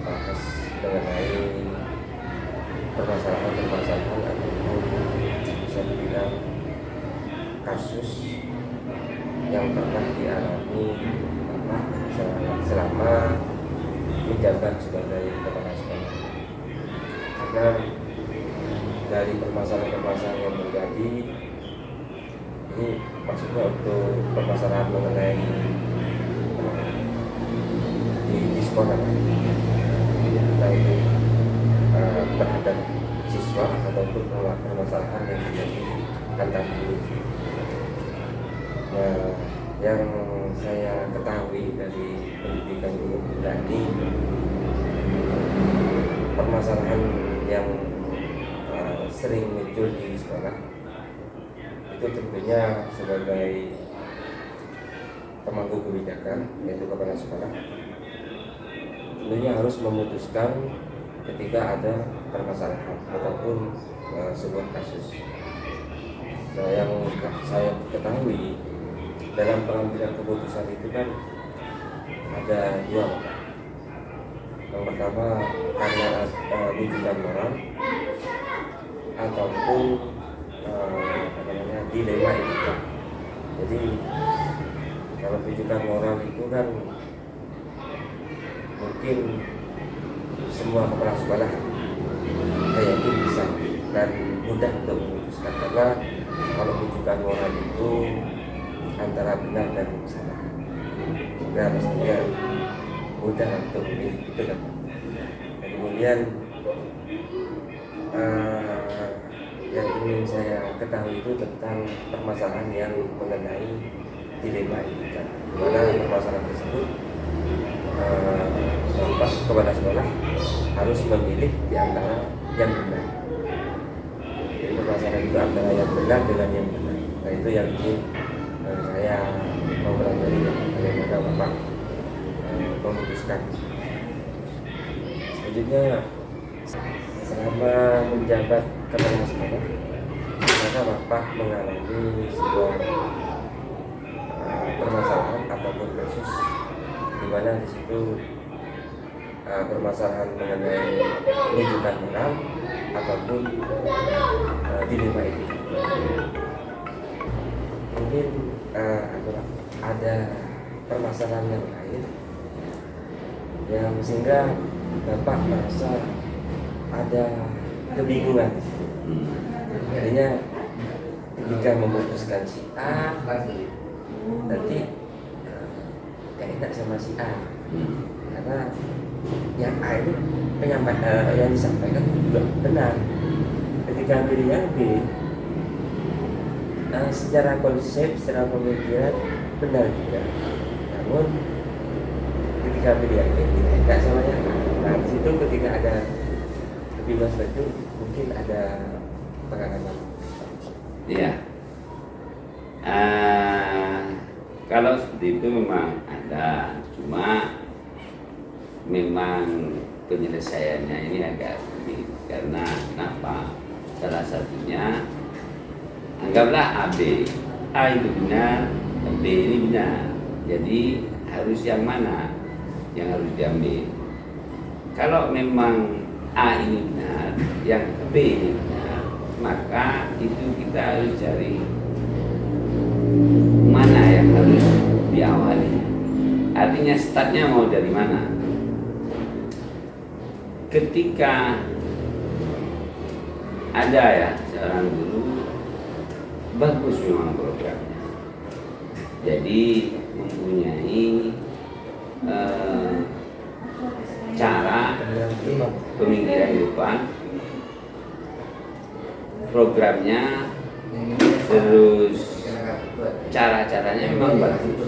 membahas mengenai permasalahan-permasalahan ataupun bisa dibilang kasus yang pernah dialami selama menjabat sebagai kepala sekolah. Karena dari permasalahan-permasalahan yang terjadi ini maksudnya untuk permasalahan mengenai di sekolah, entah itu terhadap siswa ataupun permasalahan yang terjadi antar guru. Nah, yang saya ketahui dari pendidikan umum tadi, permasalahan yang sering muncul di sekolah itu tentunya sebagai pemangku kebijakan, yaitu kepala sekolah, tentunya harus memutuskan ketika ada permasalahan ataupun sebuah kasus. Nah, yang saya ketahui dalam pengambilan keputusan itu kan ada dua. Yang pertama karena rujukan moral ataupun dilema etika. Jadi kalau rujukan moral itu kan mungkin semua kepala sekolah kayaknya bisa dan mudah untuk memutuskan, karena kalau rujukan moral itu antara benar dan salah, nah mestinya mudah untuk memilih itu kan. Dan kemudian yang ingin saya ketahui itu tentang permasalahan yang mengenai dilema etika, di mana permasalahan tersebut kepala sekolah harus memilih di antara yang benar. Jadi permasalahan itu antara yang benar dengan yang benar. Nah, itu yang ingin saya mau pelajari, bagaimana Bapak memutuskan. Selanjutnya, selama menjabat kepala sekolah, maka Bapak mengalami sebuah permasalahan ataupun kasus di mana di situ permasalahan mengenai rujukan moral ataupun dilema etika. Mungkin ada permasalahan yang lain yang sehingga Bapak merasa ada kebingungan. Jadinya ketika memutuskan si A, nanti gak enak sama si A, karena yang A itu yang disampaikan juga benar. Ketika pilihan B, secara konsep, secara pemikiran benar juga. Namun ketika pilihan B tidak sama yang A, nah di situ ketika ada kebingungan seperti itu, mungkin ada pengalaman. Iya. Kalau seperti itu memang ada, cuma memang penyelesaiannya ini agak sulit. Karena kenapa? Salah satunya, anggaplah AB, A itu benar, B ini benar. Jadi harus yang mana yang harus diambil? Kalau memang A ini benar, yang B ini benar, maka itu kita harus cari mana yang harus diawali. Artinya startnya mau dari mana? Ketika ada ya seorang guru bagus memang programnya, jadi mempunyai cara pemikiran depan, programnya, terus cara-caranya memang bagus.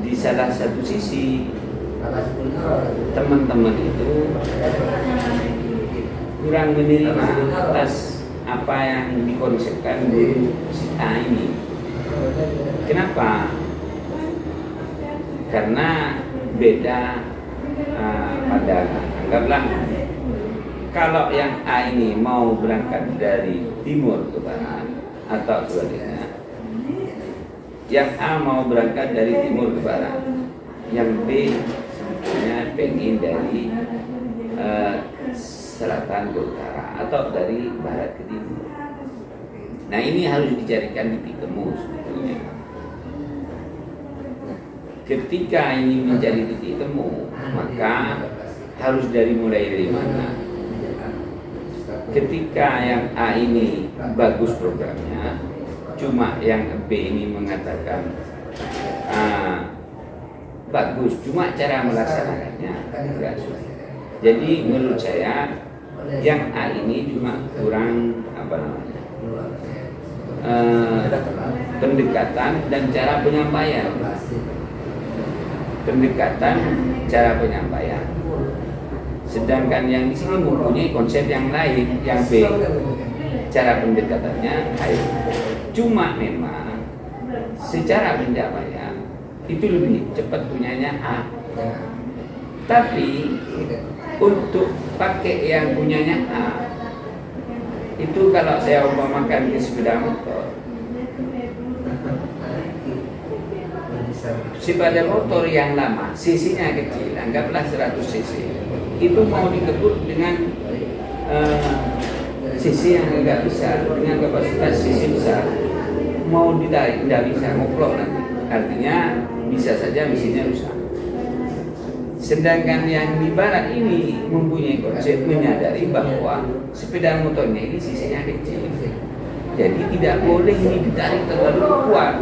Di salah satu sisi teman-teman itu kurang menerima atas apa yang dikonsepkan guru si A ini. Kenapa? Karena beda pandangan. Anggaplah kalau yang A ini mau berangkat dari timur ke barat atau sebaliknya, yang A mau berangkat dari timur ke barat, yang B hanya pengen dari selatan ke utara atau dari barat ke timur. Nah ini harus dicarikan titik temu sebetulnya. Ketika ini mencari titik temu, maka harus mulai dari mana? Ketika yang A ini bagus programnya, cuma yang B ini mengatakan bagus, cuma cara melaksanakannya enggak sulit. Jadi menurut saya yang A ini cuma kurang pendekatan dan cara penyampaian. Pendekatan, cara penyampaian. Sedangkan yang di sini mempunyai konsep yang lain, yang B. Cara pendekatannya lain. Cuma memang secara penyampaian itu lebih cepat punyanya A. Tapi untuk pakai yang punyanya A, itu kalau saya umpamakan ke sepeda motor, sepeda motor yang lama, cc-nya kecil, anggaplah 100 cc, itu mau dikebut dengan cc yang agak besar, dengan kapasitas cc besar, mau ditarik tidak bisa, ngoplok nanti. Artinya bisa saja mesinnya rusak. Sedangkan yang di barat ini mempunyai konsep menyadari bahwa sepeda motornya ini sisinya kecil, jadi tidak boleh ini ditarik terlalu kuat,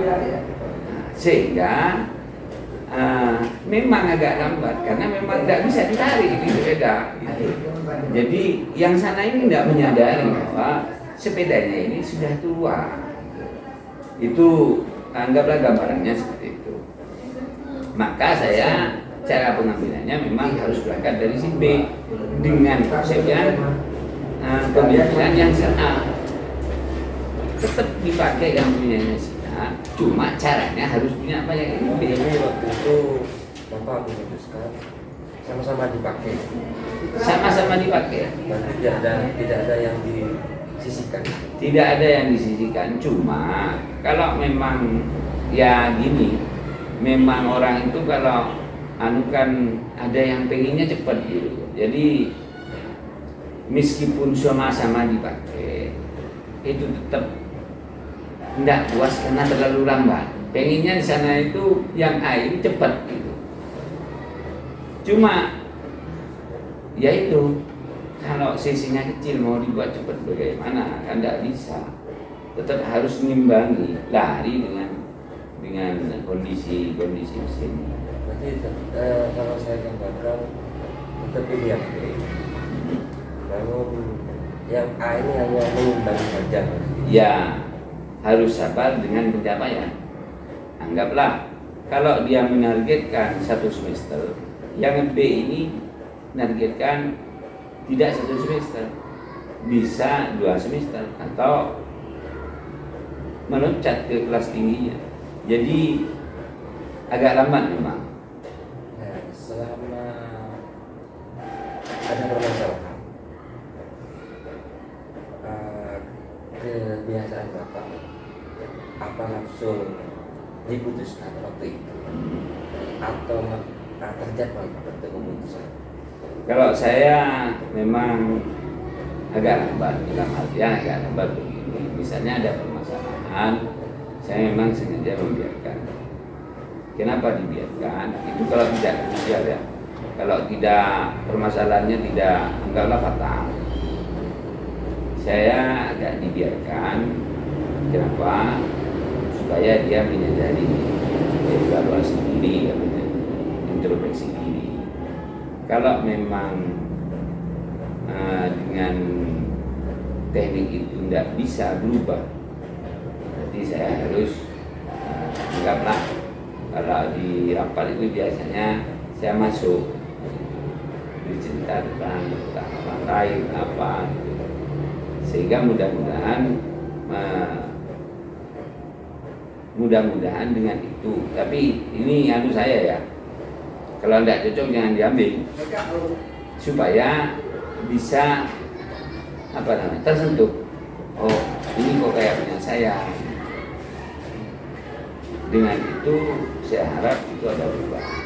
sehingga memang agak lambat karena memang tidak bisa ditarik ini sepeda. Jadi yang sana ini tidak menyadari bahwa sepedanya ini sudah tua. Itu anggaplah gambarannya seperti itu. Maka saya cara pengambilannya memang harus berangkat dari si B dengan konsepnya pembiayaan yang A. Tetap dipakai yang punyanya si A, cuma caranya harus punya apa yang B. Ini waktu itu Bapak memutuskan sama-sama dipakai. Sama-sama dipakai. Dan tidak ada yang disisihkan. Tidak ada yang disisihkan, cuma kalau memang ya gini, memang orang itu kalau kan ada yang pengennya cepat gitu. Jadi meskipun sama-sama dipakai, itu tetap tidak puas karena terlalu lambat. Pengennya di sana itu yang A ini cepat gitu. Cuma ya itu kalau sisinya kecil mau dibuat cepat bagaimana? Kan tidak bisa. Tetap harus mengimbangi, lari dengan kondisi mesin. Berarti kalau saya gambarkan tetap pilih yang B. Namun yang A ini hanya mengimbangi saja. Ya, harus sabar dengan pencapaian. Anggaplah kalau dia menargetkan 1 semester, yang B ini menargetkan tidak 1 semester, bisa 2 semester atau meloncat ke kelas tingginya. Jadi agak lambat memang. Nah, selama ada permasalahan, kebiasaan Bapak apa langsung diputuskan waktu itu atau terjadwal untuk memutuskan? Kalau saya memang agak lambat, dalam artian agak lambat begini. Misalnya ada permasalahan, saya memang sengaja membiarkan. Kenapa dibiarkan? Itu kalau tidak krusial ya. Kalau tidak, permasalahannya tidak anggaplah fatal, saya agak dibiarkan. Kenapa? Supaya dia menyadari, evaluasi diri, introspeksi diri. Kalau memang dengan teknik itu tidak bisa berubah, berarti saya harus anggaplah kalau di rapat itu biasanya saya masuk bercerita tentang orang lain apa, sehingga mudah-mudahan dengan itu. Tapi ini anu saya ya, kalau tidak cocok jangan diambil, supaya bisa tersentuh. Oh, ini kok kayak punya saya. Dengan itu saya harap itu ada perubahan.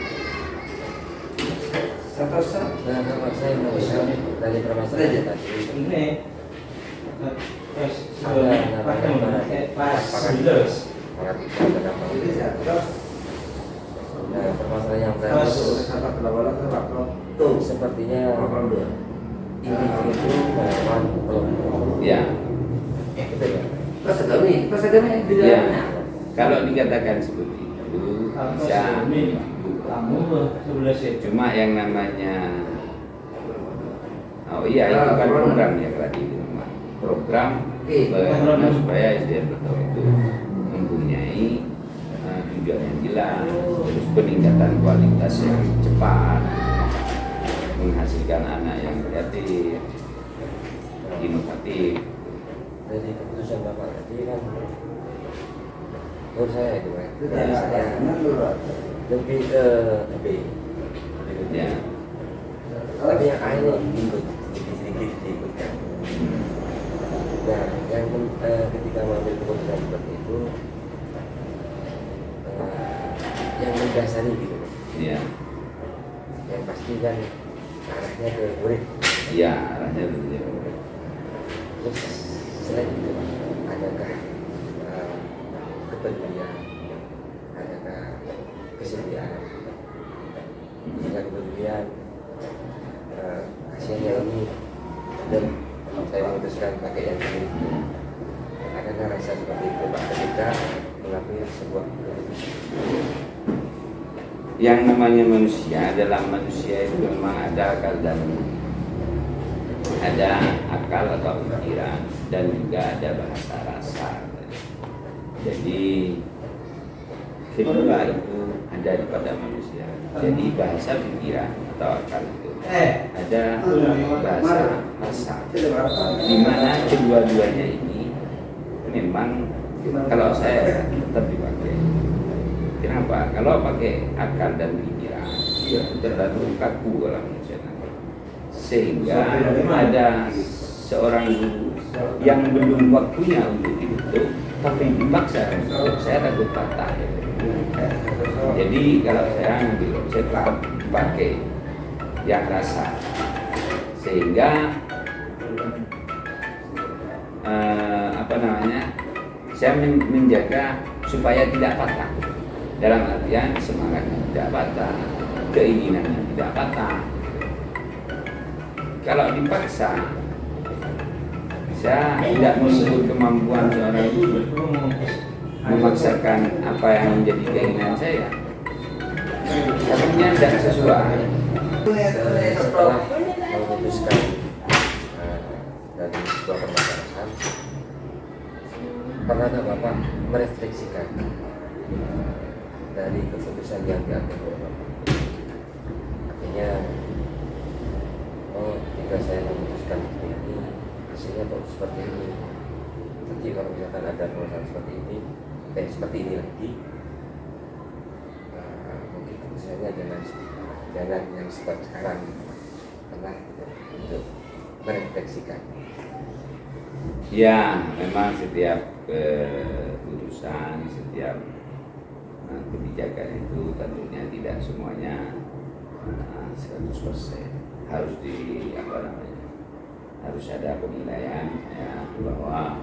Nah, kalau saya melihat dari permasalahan tadi ada namanya paradigma kenapa. Nah, permasalahan yang terakhir sepertinya individu melawan kelompok. Ya, Betul ya? ya. Kalau dikatakan seperti itu bisa. Cuma yang namanya itu kan program ya tadi program bagaimana supaya SDM betul itu mempunyai tujuan yang jelas, terus peningkatan kualitas yang cepat, menghasilkan anak yang kreatif, inovatif. Dari keputusan Bapak tadi kan menurut saya itu kan saya lebih ke B. Ya. Tapi yang A ini ikut sedikit diikutkan. Nah, yang ketika mengambil keputusan seperti itu yang mendasari gitu. Ya. Yang pasti kan arahnya ke murid. Ya, arahnya begitu. Terus selain itu adakah kepedulian, adakah kesediaan? Jika kepedulian kasihannya ini dan saya memutuskan pakai yang ini, adakah rasa seperti itu Pak ketika mengambil sebuah keputusan? Yang namanya manusia, dalam manusia itu memang ada akal atau pikiran dan juga ada bahasa rasa. Jadi kedua itu ada pada manusia. Jadi bahasa pikiran atau akal itu ada bahasa rasa. Di mana kedua-duanya ini memang kalau saya tetap dipakai. Kenapa? Kalau pakai akal dan pikiran itu terlalu kaku dalam manusia. Sehingga ada seorang guru yang belum waktunya untuk dibentuk, tapi dipaksa saya takut patah. Jadi kalau saya tetap pakai yang rasa, sehingga saya menjaga supaya tidak patah. Dalam artian semangatnya tidak patah, keinginannya tidak patah. Kalau dipaksa, saya tidak mengukur kemampuan seorang guru memaksakan apa yang menjadi keinginan saya. Artinya tidak sesuai. Setelah memutuskan dari sebuah permasalahan, pernahkah Bapak merefleksikan dari keputusan yang diambil oleh Bapak? Artinya, ketika saya memutuskan seperti ini, hasilnya kok seperti ini. Nanti kalau misalkan ada permasalahan seperti ini, seperti ini lagi, mungkin keputusannya jangan yang seperti sekarang. Pernah untuk merefleksikan. Ya, memang setiap keputusan, setiap kebijakan itu tentunya tidak semuanya 100% harus harus ada penilaian ya, bahwa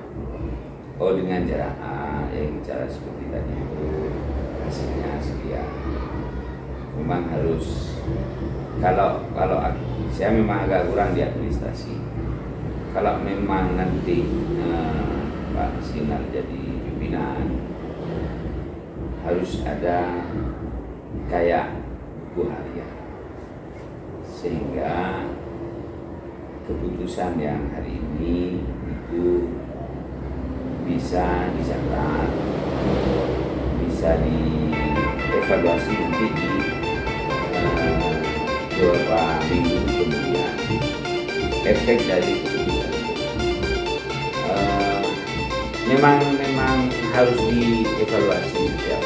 dengan cara A, yang cara seperti tadi itu hasilnya sekian. Memang harus kalau saya memang agak kurang di administrasi. Kalau memang nanti Pak Sinar jadi pimpinan, harus ada kayak buku harian, sehingga keputusan yang hari ini itu bisa dicatat, bisa dievaluasi nanti di beberapa minggu kemudian efek dari keputusan memang harus dievaluasi ya,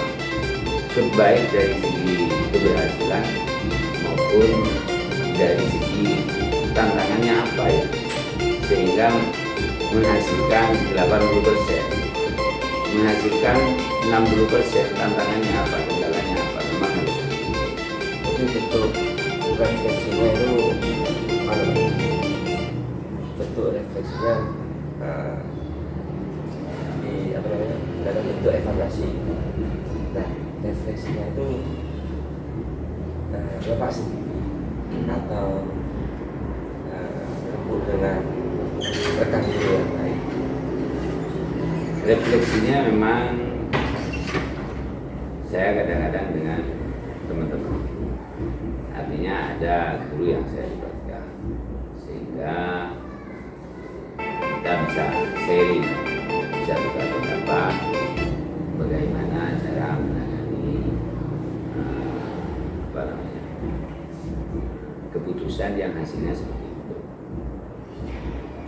baik dari segi keberhasilan maupun dari segi tantangannya apa ya, sehingga menghasilkan 80%, menghasilkan 60%, tantangannya apa, kendalanya apa, memang harus. Tapi untuk refleksinya itu apa, bentuk refleksinya di apa namanya, dalam bentuk evaluasi. Nah, refleksinya itu Bapak sendiri atau berkumpul dengan rekan guru yang lain. Refleksinya memang saya kadang-kadang dengan teman-teman, artinya ada guru yang saya libatkan sehingga kita bisa sharing, bisa tukar pendapat bagaimana cara menangani apa namanya, keputusan yang hasilnya seperti itu.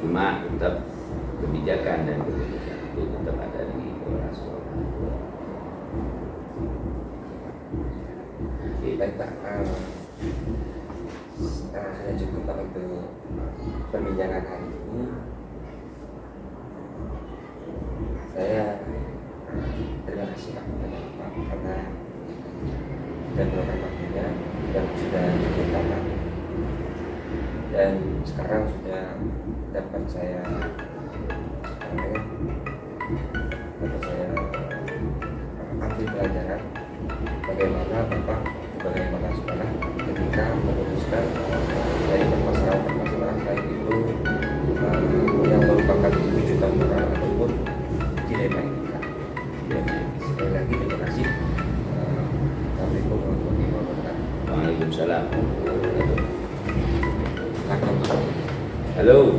Cuma tetap kebijakan dan keputusan itu tetap ada di kepala sekolah. Baik Pak, hanya cukup Pak untuk perbincangan hari ini. Saya terima kasih Pak kepada Pak karena sudah meluangkan waktunya dan sudah cukup lama, dan sekarang sudah dapat saya ambil pelajaran bagaimana Bapak sebagai kepala sekolah ketika memutuskan dari permasalahan baik itu yang merupakan rujukan moral ataupun dilema etika. Sekali lagi terima kasih. Assalamualaikum warahmatullahi wabarakatuh. Waalaikumsalam. Halo. Halo.